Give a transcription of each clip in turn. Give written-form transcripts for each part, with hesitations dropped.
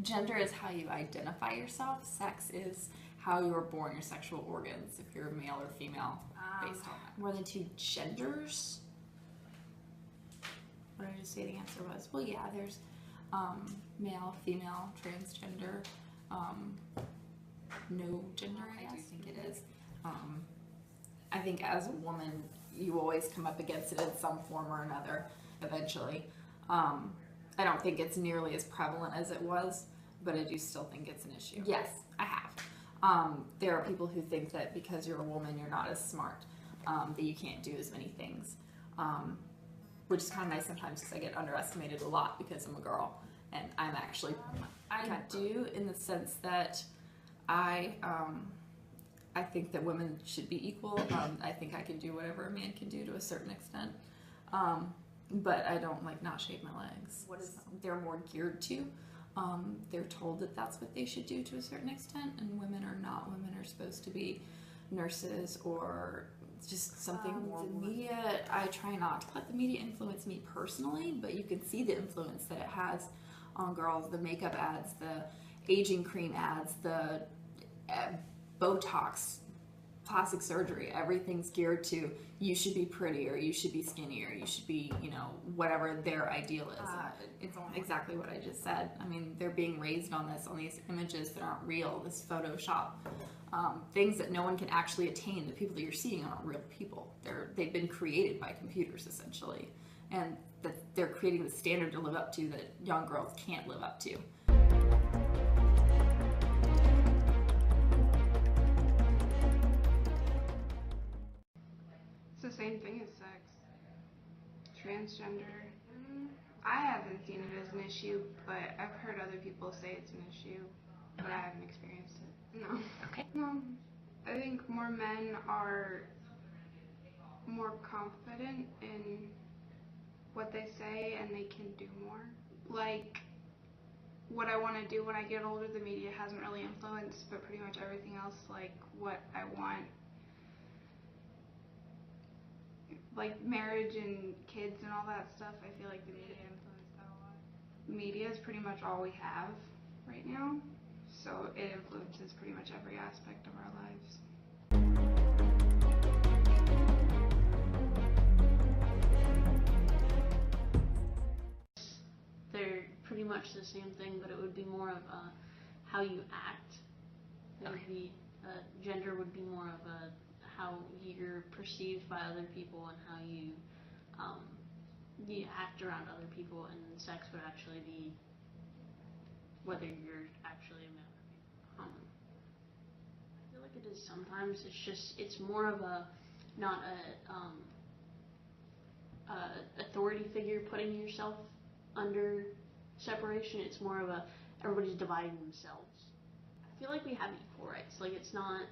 Gender is how you identify yourself. Sex is how you were born, your sexual organs, if you're male or female, based on that. More than two genders? What did I just say the answer was? Well, yeah, there's Male, female, transgender, no gender, I guess. I do think it is. I think as a woman, you always come up against it in some form or another, eventually. I don't think it's nearly as prevalent as it was, but I do still think it's an issue. Yes, I have. There are people who think that because you're a woman, you're not as smart, that you can't do as many things, which is kind of nice sometimes because I get underestimated a lot because I'm a girl, and I'm actually, I do in the sense that I think that women should be equal. I think I can do whatever a man can do to a certain extent. But I don't like not shave my legs. What is they're more geared to? They're told that that's what they should do to a certain extent, and women are not. Women are supposed to be nurses or just something more. The media, I try not to let the media influence me personally, but you can see the influence that it has on girls. The makeup ads, the aging cream ads, the Botox, plastic surgery, everything's geared to you should be prettier, you should be skinnier, you should be, you know, whatever their ideal is. It's exactly what I just said. I mean, they're being raised on this, on these images that aren't real, this Photoshop, things that no one can actually attain. The people that you're seeing aren't real people. They've been created by computers, essentially, and that they're creating the standard to live up to that young girls can't live up to. Same thing as sex. Transgender, I haven't seen it as an issue, but I've heard other people say it's an issue, but I haven't experienced it. No. Okay. No. I think more men are more confident in what they say and they can do more. Like, what I want to do when I get older, the media hasn't really influenced, but pretty much everything else, like what I want, like marriage and kids and all that stuff, I feel like the media influenced that a lot. Media is pretty much all we have right now, so it influences pretty much every aspect of our lives. They're pretty much the same thing, but it would be more of how you act. It would be, gender would be more of a how you're perceived by other people and how you act around other people, and sex would actually be whether you're actually a male or female. I feel like it is sometimes. It's more of a not a authority figure putting yourself under separation. It's more of a everybody's dividing themselves. I feel like we have equal rights. Like it's not.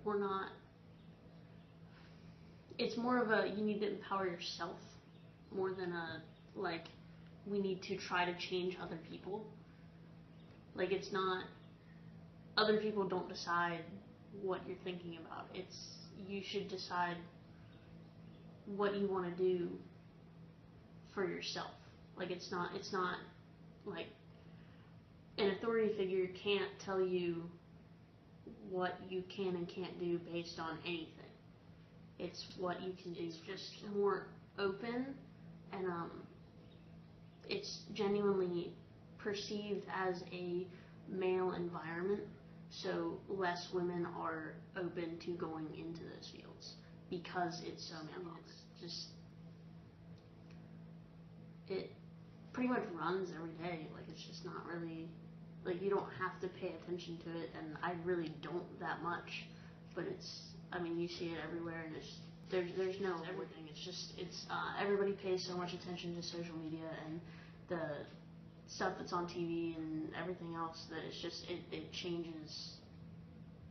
We're not, it's more of a, you need to empower yourself more than a, like, we need to try to change other people. Like, it's not, other people don't decide what you're thinking about. It's, you should decide what you want to do for yourself. Like, it's not, like, an authority figure can't tell you what you can and can't do based on anything. It's what you can do. It's just more open, and it's genuinely perceived as a male environment, so less women are open to going into those fields because it's so male. It's just, it pretty much runs every day. Like, it's just not really, like, you don't have to pay attention to it, and I really don't that much, but it's, I mean, you see it everywhere, and it's, there's no everything. It's just, it's, everybody pays so much attention to social media and the stuff that's on TV and everything else that it's just, it changes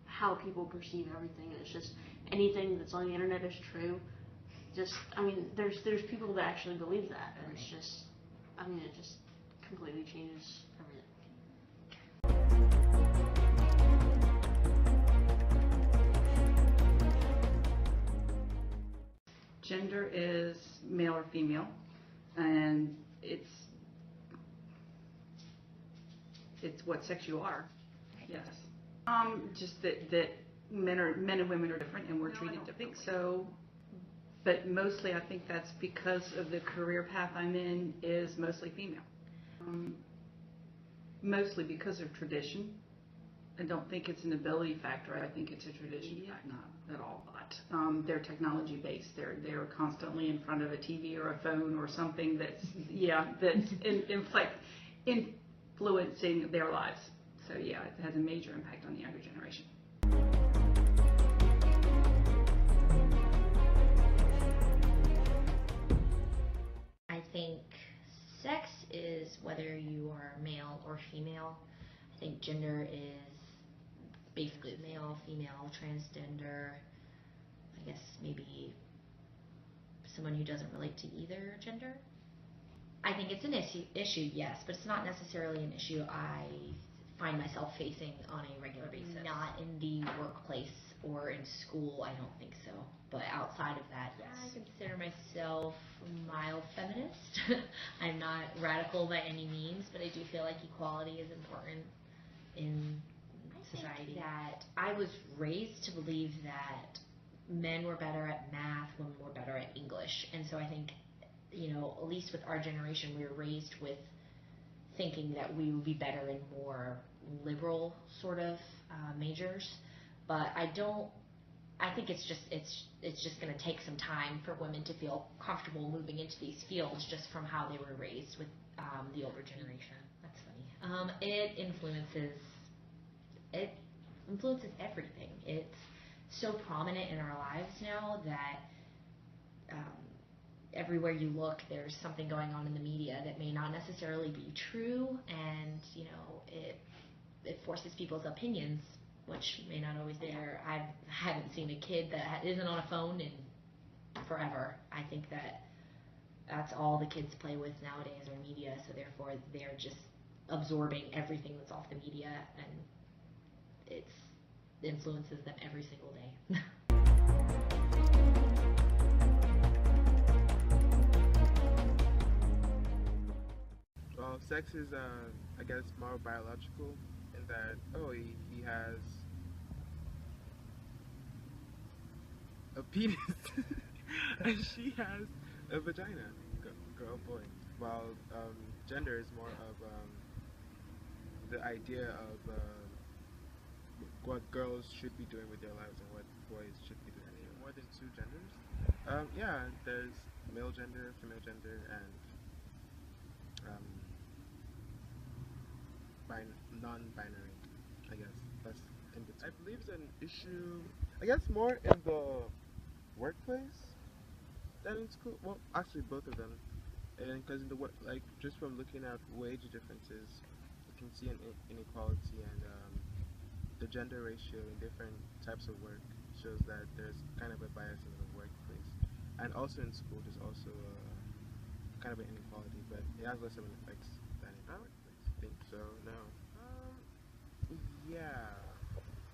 how people perceive everything. It's just, anything that's on the internet is true. Just, I mean, there's people that actually believe that, and it's just, I mean, it just completely changes everything. Gender is male or female, and it's it's what sex you are. Yes. Just that men and women are different and we're treated differently. So, but mostly I think that's because of the career path I'm in is mostly female. Mostly because of tradition. I don't think it's an ability factor. I think it's a tradition factor. Not at all. But they're technology based. They're constantly in front of a TV or a phone or something that's influencing their lives. So yeah, it has a major impact on the younger generation. I think sex is whether you are male or female. I think gender is basically male, female, transgender. I guess maybe someone who doesn't relate to either gender. I think it's an issue, yes, but it's not necessarily an issue I find myself facing on a regular basis. Not in the workplace or in school, I don't think so. But outside of that, yes. I consider myself mild feminist. I'm not radical by any means, but I do feel like equality is important in society. That I was raised to believe that men were better at math, women were better at English. And so I think, at least with our generation, we were raised with thinking that we would be better in more liberal sort of majors. But I think it's just going to take some time for women to feel comfortable moving into these fields just from how they were raised with the older generation. That's funny. It influences everything. It's so prominent in our lives now that everywhere you look, there's something going on in the media that may not necessarily be true, and it forces people's opinions, which may not always be there. I haven't seen a kid that isn't on a phone in forever. I think that's all the kids play with nowadays are media, so therefore they're just absorbing everything that's off the media, and it influences them every single day. Well, sex is, I guess, more biological in that, he has a penis and she has a vagina, girl, boy. While gender is more of the idea of what girls should be doing with their lives and what boys should be doing. More than two genders? Yeah, there's male gender, female gender, and non-binary, I guess. That's in between. I believe it's an issue, I guess, more in the workplace than in school. Well, actually, both of them. And because in the work, like, just from looking at wage differences, you can see an inequality, and the gender ratio in different types of work shows that there's kind of a bias in the workplace. And also in school, there's also kind of an inequality, but it has less of an effect than in the workplace. I think so, no. Yeah.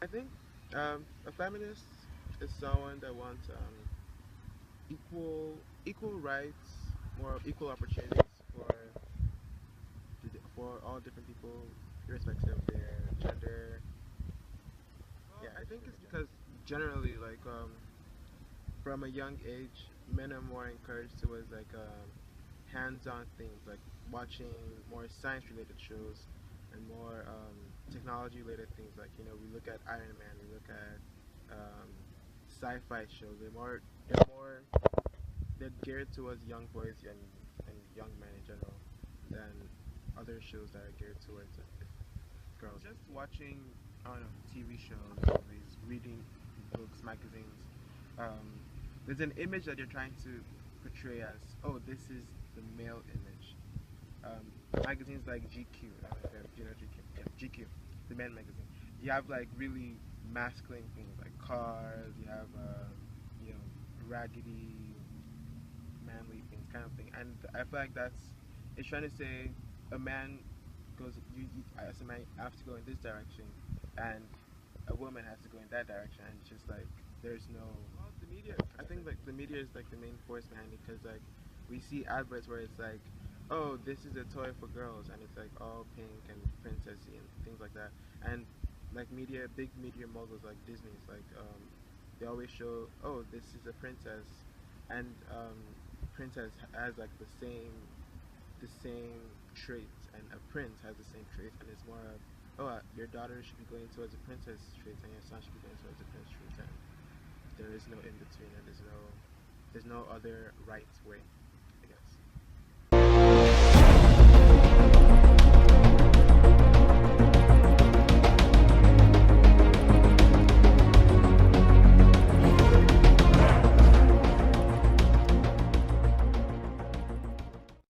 I think a feminist is someone that wants equal rights, more equal opportunities for all different people, irrespective of their gender. Yeah, I think it's because generally, like, from a young age, men are more encouraged towards like hands-on things, like watching more science-related shows and more technology-related things. Like, we look at Iron Man, we look at sci-fi shows. They're geared towards young boys and young men in general than other shows that are geared towards girls. Just watching, I don't know, TV shows, movies, reading books, magazines. There's an image that you're trying to portray as, this is the male image. Magazines like GQ, I don't know if you know GQ. Yeah, GQ, the men magazine. You have like really masculine things like cars. You have raggedy, manly things, kind of thing. And I feel like it's trying to say a man goes, you as a man have to go in this direction, and a woman has to go in that direction. And it's just like there's no. Well, the media. I think like the media is like the main force behind it, because like we see adverts where it's like, oh, this is a toy for girls, and it's like all pink and princessy and things like that. And like big media moguls like Disney's, like they always show, oh, this is a princess, and princess has like the same traits, and a prince has the same traits, and it's more of, oh, your daughter should be going towards a princess traits, and your son should be going towards a prince traits, and there is no in between, and there's no other right way.